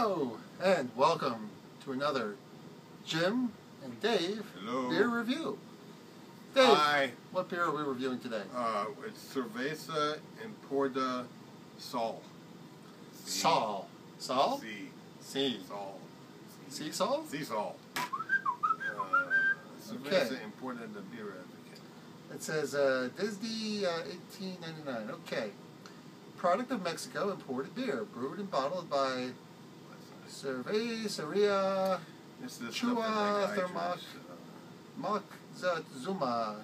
Hello, and welcome to another Jim and Dave beer review. Dave, hi. What beer are we reviewing today? It's Cerveza Importa Sol. Sol. Sol? C. Sol. Sea Sol? Sea Sol. Cerveza Okay. Importa de Beer Advocate. It says Disney 1899. Okay. Product of Mexico, imported beer, brewed and bottled by Cerveceria Chua Moctezuma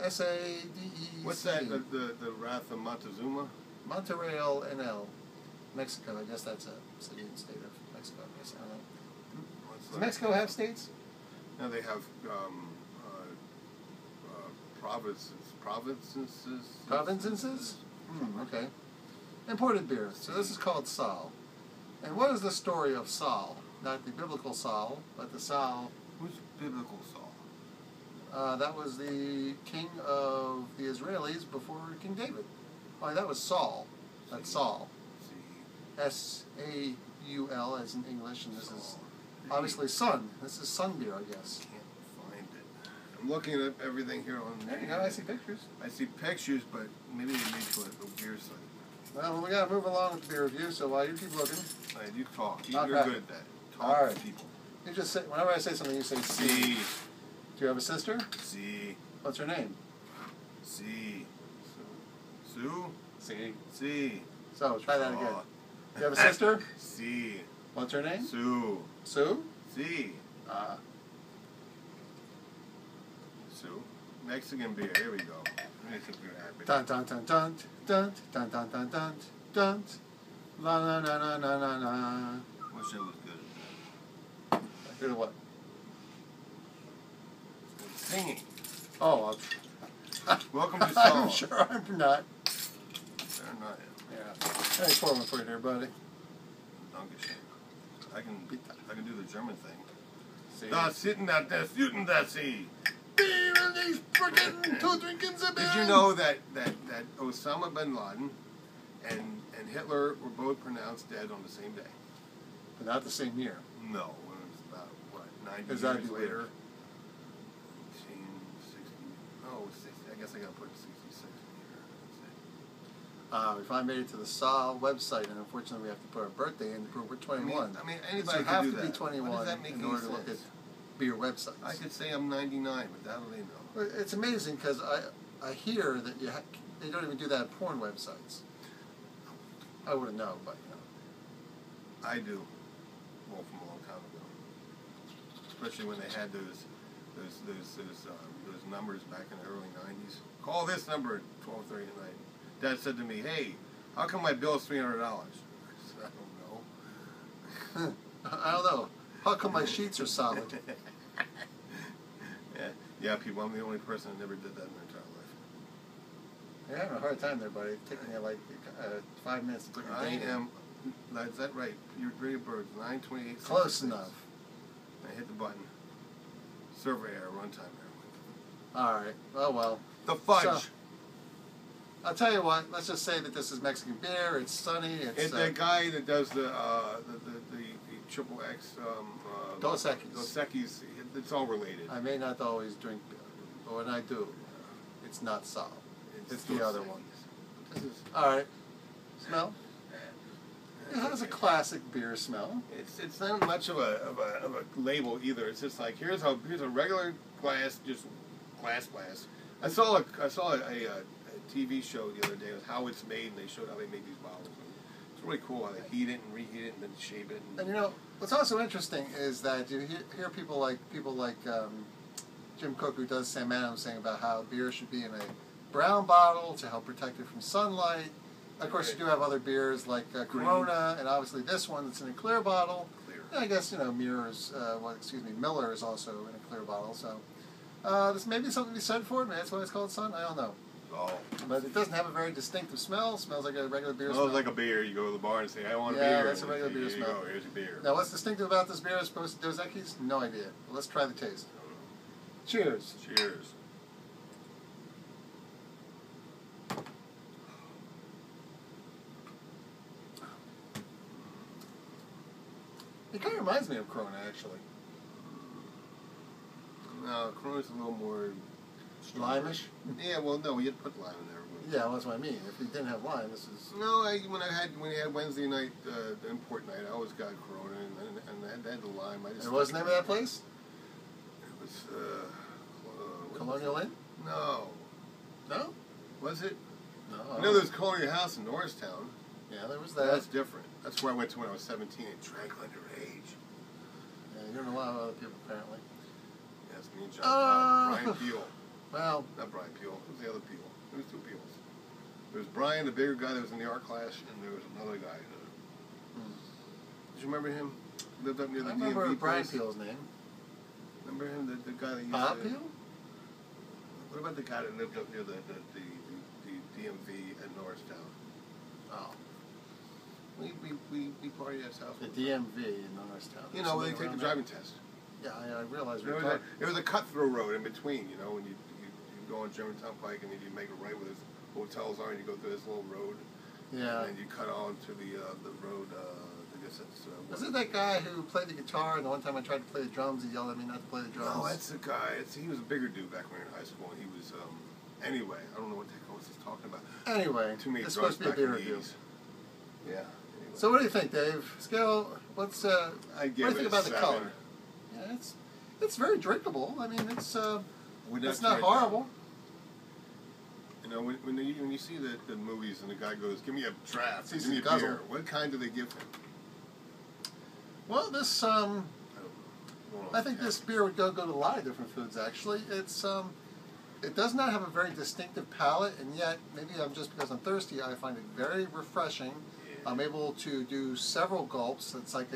SADEC. What's that? The Wrath of Montezuma? Monterrey, NL, Mexico. I guess that's a city and state of Mexico. I guess I don't know. Does Mexico have states? No, they have provinces. Provinces? Okay. Imported beer. So this is called Sol. And what is the story of Sol? Not the biblical Sol, but the Sol. Who's biblical Sol? That was the king of the Israelis before King David. Oh, that was Saul. That's Saul. S-A-U-L as in English, and this is obviously sun. This is sun beer, I guess. Can't find it. I'm looking at everything here on There you go, I see pictures. I see pictures, but maybe they need to a beer site. Well, we got to move along with the beer review, so while you keep looking. You talk. You're Okay. good at that. Talk All right. to people. You just say, whenever I say something, you say C. C. Do you have a sister? C. What's her name? C. Sue? C. C. So, try that again. Do you have a sister? C. What's her name? Sue. Sue? C. Sue. Mexican beer. Here we go. Let me see if we're happy. Dun dun dun dun dun dun dun dun dun dun. La la la la la la la. Wish I was good at that. Good at what? Singing. Oh, Welcome to Sol. I'm sure I'm not. They're not. Yeah. Let me pour one for you there, buddy. I can do the German thing. See. Da sitting at der shooting that sea. Beer and these freaking two drinkings of beer. Did you know that Osama bin Laden and Hitler were both pronounced dead on the same day? But not the same year. No, when it was about, what, 90 Because that'd years be later? weird. 1960, oh, 60, I guess I gotta put 66 here. We finally made it to the Sol website, and unfortunately we have to put our birthday in to prove we're 21. I mean anybody you can have do to that. be 21 What does that make in any order to look at sense? beer websites. I could say I'm 99, but that'll they know. Well, it's amazing because I hear that they don't even do that at porn websites. I wouldn't know, but you know. I do. Well, from a long time ago. Especially when they had those numbers back in the early 90s. Call this number at 12:30 at night. Dad said to me, "Hey, how come my bill's $300?" I said, "I don't know." I don't know. How come my sheets are solid? Yeah, people. I'm the only person that never did that in their entire life. You're having a hard time there, buddy. It's taking you like 5 minutes to put your I date in. am. Is that right? You're pretty birds. 9:28. Close enough. I hit the button. Server error. Runtime error. All right. Oh well. The fudge. So, I'll tell you what. Let's just say that this is Mexican beer. It's sunny. It's the guy that does the triple X. Dos Equis. Dos Equis. It's all related. I may not always drink beer, but when I do, it's not Sol. It's the other one. This is. All right. Smell. It has a classic beer smell. It's not much of a label either. It's just like here's a regular glass, just glass. I saw a TV show the other day with how it's made, and they showed how they make these bottles. It's really cool how they heat it and reheat it and then shape it. And you know what's also interesting is that you hear people like Jim Cook, who does Sam Adams, saying about how beer should be in a brown bottle to help protect it from sunlight. Of course, you do have other beers like Corona, and obviously this one that's in a clear bottle. Clear. And I guess Miller is also in a clear bottle. So there's maybe something to be said for it. Maybe that's why it's called Sun. I don't know. Oh. But it doesn't have a very distinctive smell. It smells like a regular beer Smells smell. like a beer. You go to the bar and say, "I want a beer." Yeah, that's a regular beer Here smell. you go. Here's a beer. Now, what's distinctive about this beer as opposed to Dos Equis? No idea. Well, let's try the taste. Cheers. Cheers. It kind of reminds me of Corona, actually. No, Corona's a little more... Lime-ish? Yeah, well, no, you had to put lime in there. Yeah, well, that's what I mean. If you didn't have lime, this is... No, when you had Wednesday night, the import night, I always got Corona, and I had the lime. And what's the name of that place? It was, Colonial Inn? No. No? Was it? No. I know there's Colonial House in Norristown. Yeah, there was that. That's different. That's where I went to when I was 17 and drank underage. Yeah, you don't know a lot of other people, apparently. Yes, me and John. Brian Peel. Well... Not Brian Peel. Who's the other Peel? There was two Peels. There was Brian, the bigger guy that was in the art class, and there was another guy. Did you remember him? Lived up near the DMV place. I remember Brian Peel's name. Remember him? The guy that used Bob Peel? What about the guy that lived up near the DMV at Norristown? Oh. We party at his house. The DMV in Norristown. You know, where they take the driving test. Yeah, I realize. There was a cut-through road in between, you know, when you go on Germantown Pike and then you make a right where his hotels are and you go through this little road. Yeah. And then you cut on to the road, I guess that's... Was it that guy who played the guitar and the one time I tried to play the drums, he yelled at me not to play the drums? No, that's the guy. He was a bigger dude back when we were in high school, and he was, anyway, I don't know what the heck I was just talking about. Anyway, it's supposed to be a beer review. Yeah. Anyway. So what do you think, Dave? Scale, what do you think about the color? Yeah, it's very drinkable. I mean, it's not horrible. You know, when you see the movies and the guy goes, "Give me a draft, give me a guzzle. beer," what kind do they give him? Well, this I think this beer would go to a lot of different foods. Actually, it does not have a very distinctive palate, and yet maybe just because I'm thirsty, I find it very refreshing. Yeah. I'm able to do several gulps. It's like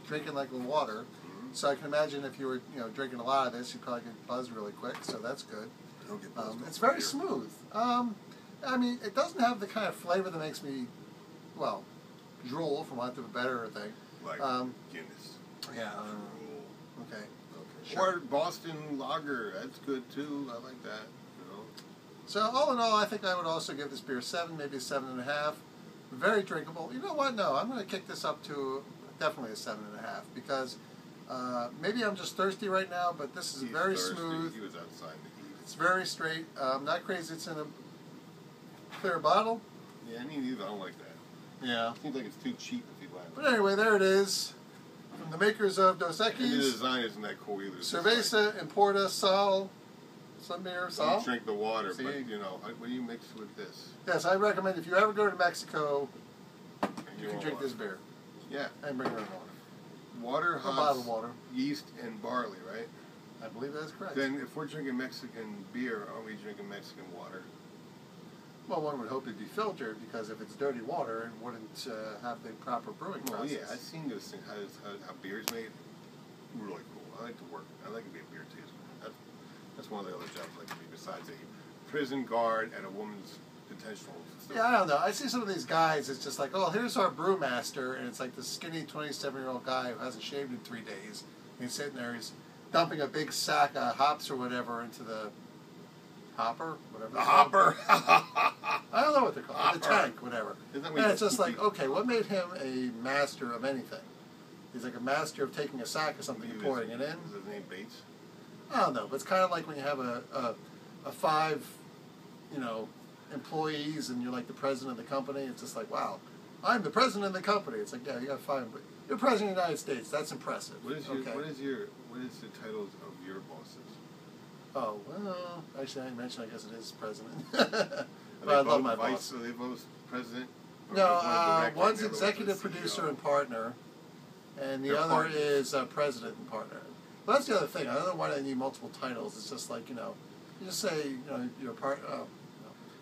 drinking like water. Mm-hmm. So I can imagine if you were drinking a lot of this, you probably get buzzed really quick. So that's good. Don't get buzzed it's very smooth. I mean, it doesn't have the kind of flavor that makes me, well, drool, for want of a better thing. Like Guinness. Yeah. Okay. Sure. Or Boston Lager, that's good too. I like that. You know. So all in all, I think I would also give this beer 7, maybe a 7.5. Very drinkable. You know what? No, I'm going to kick this up to definitely a 7.5 because maybe I'm just thirsty right now, but this is very smooth. He was outside the heat. It's very straight. Not crazy. It's in a clear bottle. Yeah, me neither. I don't like that. Yeah. Seems like it's too cheap if you buy it. But anyway, there it is. From the makers of Dos Equis. And the design isn't that cool either. Cerveza, Importa, Sol. Some beer, Sol. Don't drink the water, but what do you mix with this? Yes, I recommend if you ever go to Mexico, you can drink this beer. Yeah. And bring your own water. Water, hops, bottled water, yeast, and barley, right? I believe that's correct. Then if we're drinking Mexican beer, are we drinking Mexican water? Well, one would hope it'd be filtered because if it's dirty water, it wouldn't have the proper brewing process. Well, yeah, I've seen those things, how beer's made. Really cool. I like to work. I like to be a beer taster. That's one of the other jobs I like to be besides a prison guard at a woman's detention home. Yeah, I don't know. I see some of these guys, it's just like, oh, here's our brewmaster, and it's like this skinny 27-year-old guy who hasn't shaved in 3 days. And he's sitting there, he's dumping a big sack of hops or whatever into the hopper, whatever. The hopper. I don't know what they're called. Hopper. The tank, whatever. And it's just like, okay, what made him a master of anything? He's like a master of taking a sack of something and pouring it in. Is his name Bates? I don't know, but it's kind of like when you have a 5, employees and you're like the president of the company. It's just like, wow, I'm the president of the company. It's like, yeah, you got 5, but you're president of the United States. That's impressive. What is the titles of your bosses? Oh, well, actually, I didn't mention, I guess it is president. But I love my boss. Are they both president? No, one's executive producer and partner, and the other is president and partner. But that's the other thing. I don't know why they need multiple titles. It's just like, you just say, you're part.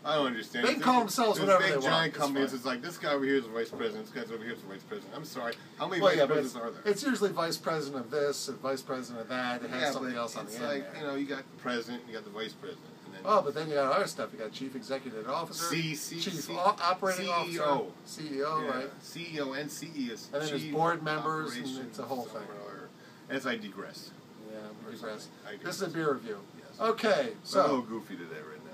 I don't understand. They can call themselves whatever they want. Big giant companies, it's like, this guy over here is the vice president, this guy's over here is the vice president. I'm sorry, how many vice presidents are there? It's usually vice president of this and vice president of that. It has something else on the end. It's like, you got the president, you got the vice president. And then but then you got other stuff. You got chief executive officer, chief operating officer, CEO, right? CEO and CEO. And then there's board members, and it's a whole thing. As I digress. Yeah, digress. This is a beer review. Yes. Okay, so. I'm a little goofy today right now.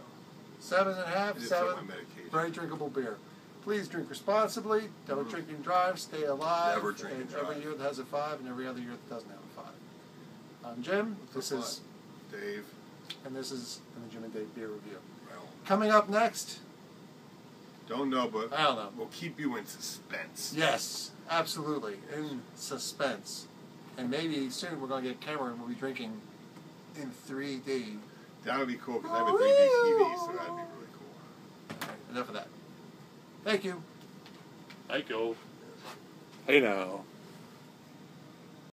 7.5, 7. My medication. Very drinkable beer. Please drink responsibly. Don't drink and drive. Stay alive. Never drink and drive. Every year that has a 5 and every other year that doesn't have a 5. I'm Jim. This is Dave. And this is the Jim and Dave Beer Review. Well, coming up next. Don't know, but I don't know. We'll keep you in suspense. Yes, absolutely. In suspense. And maybe soon we're going to get a camera and we'll be drinking in 3D. That would be cool because I have a 3D TV, so that'd be really cool. All right, enough of that. Thank you. Thank you. Hey now.